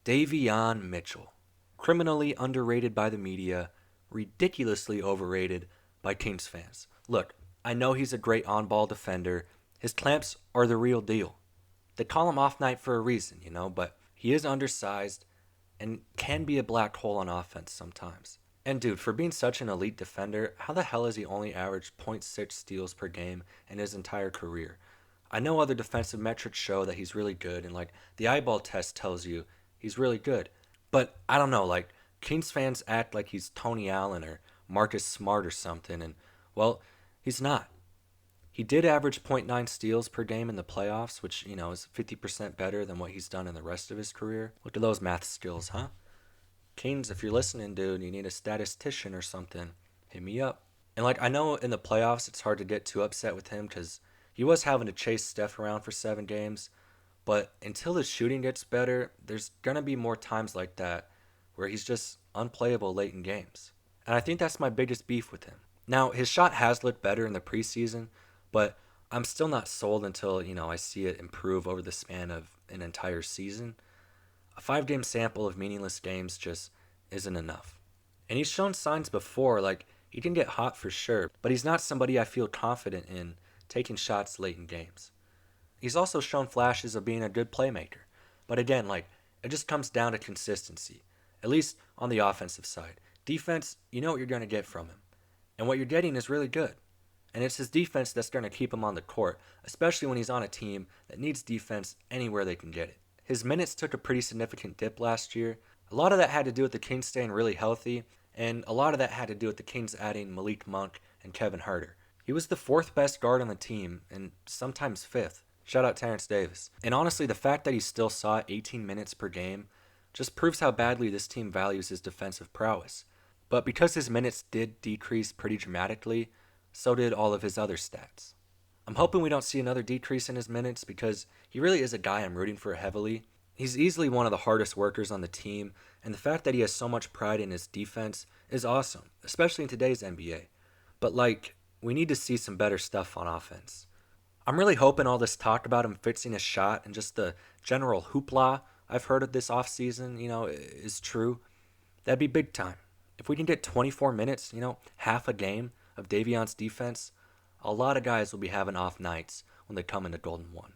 Davion Mitchell. Criminally underrated by the media, ridiculously overrated by Kings fans. Look, I know he's a great on ball defender. His clamps are the real deal. They call him off night for a reason, but he is undersized and can be a black hole on offense sometimes. And dude, for being such an elite defender, how the hell has he only averaged zero point 0.6 steals per game in his entire career? I know other defensive metrics show that he's really good, and like the eyeball test tells you he's really good. But I don't know, like Kings fans act like he's Tony Allen or Marcus Smart or something, and well, he's not. He did average zero point 0.9 steals per game in the playoffs, which, is 50% better than what he's done in the rest of his career. Look at those math skills, huh? Kings, if you're listening, dude, you need a statistician or something, hit me up. And like I know in the playoffs it's hard to get too upset with him because he was having to chase Steph around for 7 games. But until his shooting gets better, there's gonna be more times like that where he's just unplayable late in games. And I think that's my biggest beef with him. Now his shot has looked better in the preseason, but I'm still not sold until I see it improve over the span of an entire season. A 5 game sample of meaningless games just isn't enough. And he's shown signs before, like he can get hot for sure, but he's not somebody I feel confident in taking shots late in games. He's also shown flashes of being a good playmaker. But again, like it just comes down to consistency, at least on the offensive side. Defense, you know what you're going to get from him. And what you're getting is really good. And it's his defense that's going to keep him on the court, especially when he's on a team that needs defense anywhere they can get it. His minutes took a pretty significant dip last year. A lot of that had to do with the Kings staying really healthy, and a lot of that had to do with the Kings adding Malik Monk and Kevin Huerter. He was the fourth best guard on the team, and sometimes fifth. Shout out Terrence Davis. And honestly, the fact that he still saw 18 minutes per game just proves how badly this team values his defensive prowess. But because his minutes did decrease pretty dramatically, so did all of his other stats. I'm hoping we don't see another decrease in his minutes because he really is a guy I'm rooting for heavily. He's easily one of the hardest workers on the team, and the fact that he has so much pride in his defense is awesome, especially in today's NBA. But we need to see some better stuff on offense. I'm really hoping all this talk about him fixing his shot and just the general hoopla I've heard of this offseason, is true. That'd be big time. If we can get 24 minutes, half a game of Davion's defense, a lot of guys will be having off nights when they come into Golden 1.